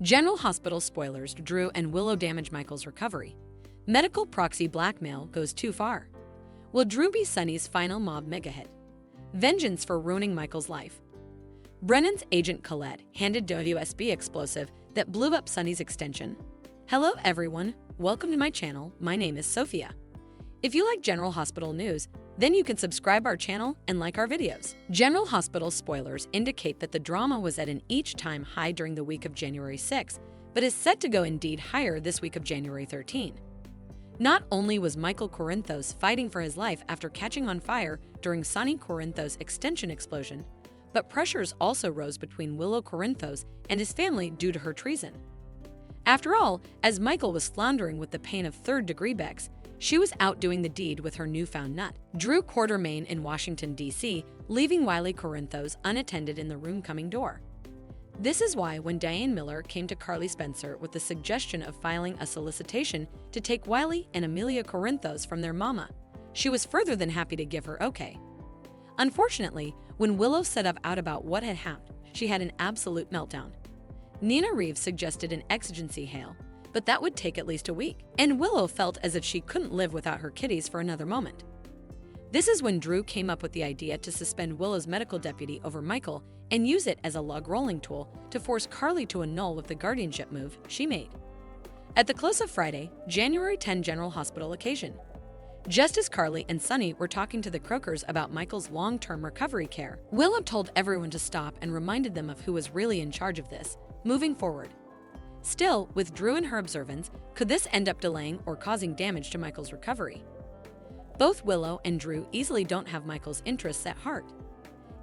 General Hospital spoilers: Drew and Willow damage Michael's recovery. Medical proxy blackmail goes too far. Will Drew be Sonny's final mob mega hit? Vengeance for ruining Michael's life. Brennan's agent Colette handed a USB explosive that blew up Sonny's extension. Hello everyone, welcome to my channel. My name is Sophia. If you like General Hospital news, then you can subscribe our channel and like our videos. General Hospital spoilers indicate that the drama was at an each-time high during the week of January 6, but is set to go indeed higher this week of January 13. Not only was Michael Corinthos fighting for his life after catching on fire during Sonny Corinthos' extension explosion, but pressures also rose between Willow Corinthos and his family due to her treason. After all, as Michael was floundering with the pain of third-degree Bex, she was out doing the deed with her newfound nut. Drew Quartermain in Washington, D.C., leaving Wiley Corinthos unattended in the room-coming door. This is why when Diane Miller came to Carly Spencer with the suggestion of filing a solicitation to take Wiley and Amelia Corinthos from their mama, she was further than happy to give her okay. Unfortunately, when Willow set out about what had happened, she had an absolute meltdown. Nina Reeves suggested an exigency hail, but that would take at least a week, and Willow felt as if she couldn't live without her kitties for another moment. This is when Drew came up with the idea to suspend Willow's medical deputy over Michael and use it as a log-rolling tool to force Carly to annul with the guardianship move she made. At the close of Friday, January 10 General Hospital occasion, just as Carly and Sonny were talking to the Croakers about Michael's long-term recovery care, Willow told everyone to stop and reminded them of who was really in charge of this, moving forward. Still, with Drew in her observance, could this end up delaying or causing damage to Michael's recovery? Both Willow and Drew easily don't have Michael's interests at heart.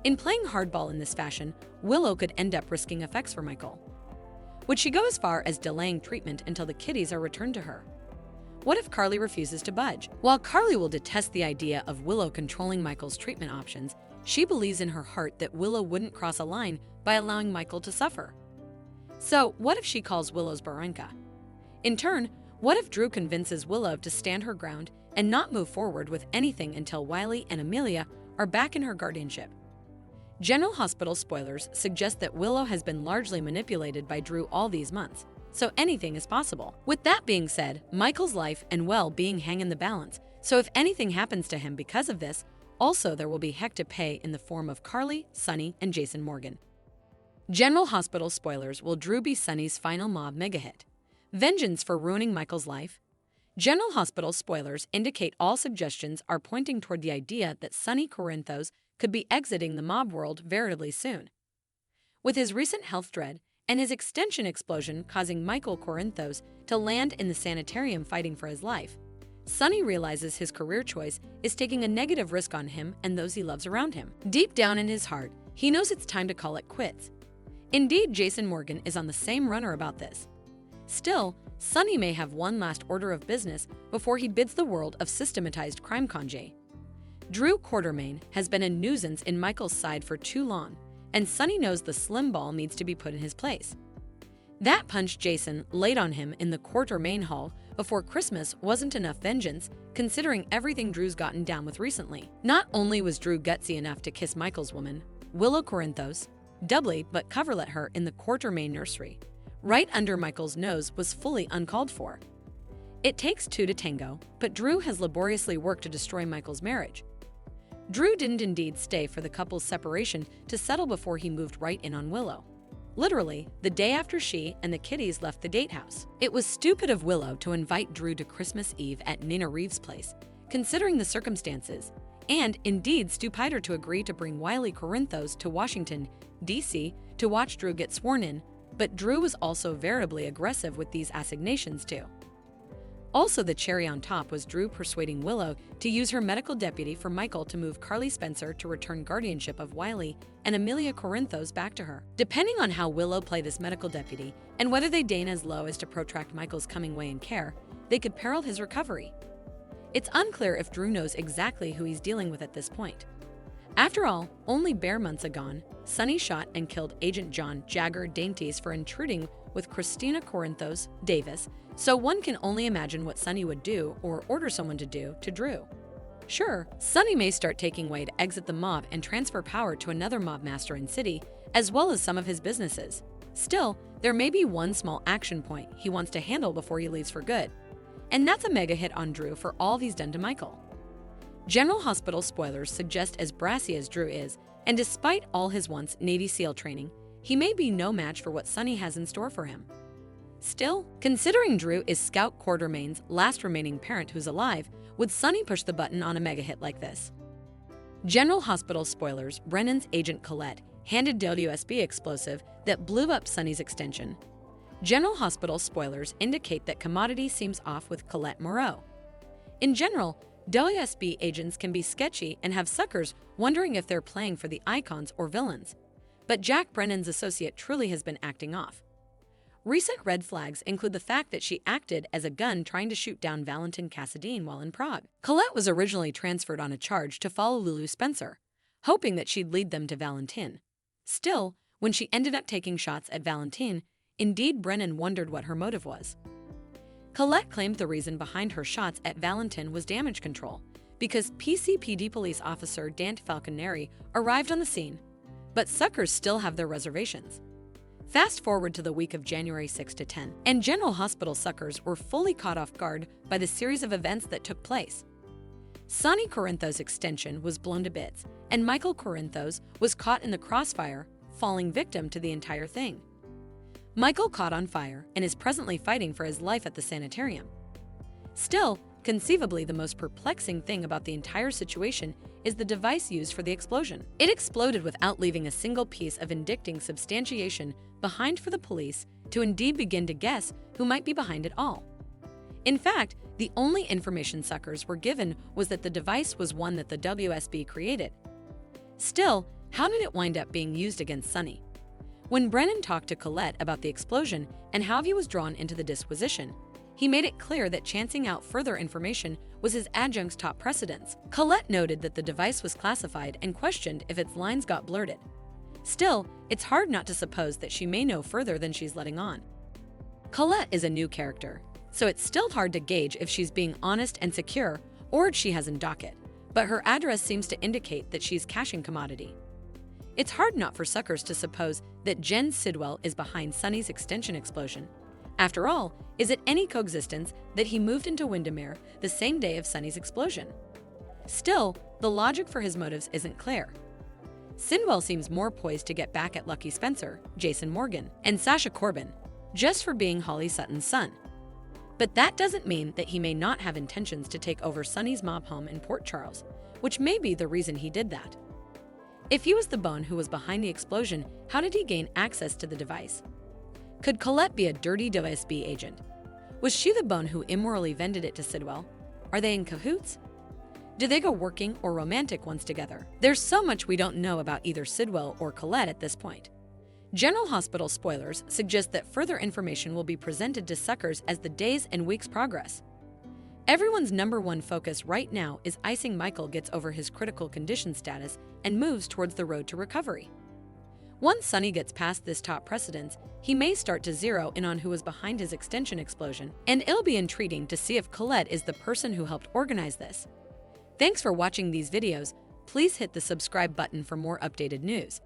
In playing hardball in this fashion, Willow could end up risking effects for Michael. Would she go as far as delaying treatment until the kitties are returned to her? What if Carly refuses to budge? While Carly will detest the idea of Willow controlling Michael's treatment options, she believes in her heart that Willow wouldn't cross a line by allowing Michael to suffer. So, what if she calls Willow's Baranka? In turn, what if Drew convinces Willow to stand her ground and not move forward with anything until Wiley and Amelia are back in her guardianship? General Hospital spoilers suggest that Willow has been largely manipulated by Drew all these months, so anything is possible. With that being said, Michael's life and well-being hang in the balance, so if anything happens to him because of this, also there will be heck to pay in the form of Carly, Sonny, and Jason Morgan. General Hospital spoilers: will Drew be Sonny's final mob mega hit? Vengeance for ruining Michael's life? General Hospital spoilers indicate all suggestions are pointing toward the idea that Sonny Corinthos could be exiting the mob world veritably soon. With his recent health dread and his extension explosion causing Michael Corinthos to land in the sanitarium fighting for his life, Sonny realizes his career choice is taking a negative risk on him and those he loves around him. Deep down in his heart, he knows it's time to call it quits. Indeed, Jason Morgan is on the same runner about this. Still, Sonny may have one last order of business before he bids the world of systematized crime congé. Drew Quartermain has been a nuisance in Michael's side for too long, and Sonny knows the slim ball needs to be put in his place. That punch Jason laid on him in the Quartermain hall before Christmas wasn't enough vengeance, considering everything Drew's gotten down with recently. Not only was Drew gutsy enough to kiss Michael's woman, Willow Corinthos, doubly but coverlet her in the Quartermain nursery, right under Michael's nose, was fully uncalled for. It takes two to tango, but Drew has laboriously worked to destroy Michael's marriage. Drew didn't indeed stay for the couple's separation to settle before he moved right in on Willow. Literally, the day after she and the kitties left the date house. It was stupid of Willow to invite Drew to Christmas Eve at Nina Reeves' place, considering the circumstances, and indeed stupider to agree to bring Wiley Corinthos to Washington, D.C. to watch Drew get sworn in, but Drew was also veritably aggressive with these assignations too. Also, the cherry on top was Drew persuading Willow to use her medical deputy for Michael to move Carly Spencer to return guardianship of Wiley and Amelia Corinthos back to her. Depending on how Willow played this medical deputy and whether they deign as low as to protract Michael's coming way in care, they could peril his recovery. It's unclear if Drew knows exactly who he's dealing with at this point. After all, only bare months agone, Sonny shot and killed Agent John Jagger Dainties for intruding with Christina Corinthos Davis, so one can only imagine what Sonny would do or order someone to do to Drew. Sure, Sonny may start taking way to exit the mob and transfer power to another mob master in city, as well as some of his businesses. Still, there may be one small action point he wants to handle before he leaves for good. And that's a mega hit on Drew for all he's done to Michael. General Hospital spoilers suggest as brassy as Drew is, and despite all his once Navy SEAL training, he may be no match for what Sonny has in store for him. Still, considering Drew is Scout Quartermain's last remaining parent who's alive, would Sonny push the button on a mega hit like this? General Hospital spoilers, Brennan's agent Colette handed WSB explosive that blew up Sonny's extension. General Hospital spoilers indicate that commodity seems off with Colette Moreau. In general, WSB agents can be sketchy and have suckers wondering if they're playing for the icons or villains. But Jack Brennan's associate truly has been acting off. Recent red flags include the fact that she acted as a gun trying to shoot down Valentin Cassadine while in Prague. Colette was originally transferred on a charge to follow Lulu Spencer, hoping that she'd lead them to Valentin. Still, when she ended up taking shots at Valentin, indeed Brennan wondered what her motive was. Colette claimed the reason behind her shots at Valentin was damage control, because PCPD police officer Dante Falconeri arrived on the scene. But suckers still have their reservations. Fast forward to the week of January 6 to 10, and General Hospital suckers were fully caught off guard by the series of events that took place. Sonny Corinthos' extension was blown to bits, and Michael Corinthos was caught in the crossfire, falling victim to the entire thing. Michael caught on fire and is presently fighting for his life at the sanitarium. Still, conceivably the most perplexing thing about the entire situation is the device used for the explosion. It exploded without leaving a single piece of indicting substantiation behind for the police to indeed begin to guess who might be behind it all. In fact, the only information suckers were given was that the device was one that the WSB created. Still, how did it wind up being used against Sonny? When Brennan talked to Colette about the explosion and how he was drawn into the disquisition, he made it clear that chancing out further information was his adjunct's top precedence. Colette noted that the device was classified and questioned if its lines got blurted. Still, it's hard not to suppose that she may know further than she's letting on. Colette is a new character, so it's still hard to gauge if she's being honest and secure or if she has in docket, but her address seems to indicate that she's cashing commodity. It's hard not for suckers to suppose that Jen Sidwell is behind Sonny's extension explosion. After all, is it any coexistence that he moved into Windermere the same day of Sonny's explosion? Still, the logic for his motives isn't clear. Sidwell seems more poised to get back at Lucky Spencer, Jason Morgan, and Sasha Corbin, just for being Holly Sutton's son. But that doesn't mean that he may not have intentions to take over Sonny's mob home in Port Charles, which may be the reason he did that. If he was the bone who was behind the explosion, how did he gain access to the device? Could Colette be a dirty WSB agent? Was she the bone who immorally vended it to Sidwell? Are they in cahoots? Do they go working or romantic ones together? There's so much we don't know about either Sidwell or Colette at this point. General Hospital spoilers suggest that further information will be presented to suckers as the days and weeks progress. Everyone's number one focus right now is icing Michael gets over his critical condition status and moves towards the road to recovery. Once Sonny gets past this top precedence, he may start to zero in on who was behind his extension explosion, and it'll be intriguing to see if Colette is the person who helped organize this. Thanks for watching these videos. Please hit the subscribe button for more updated news.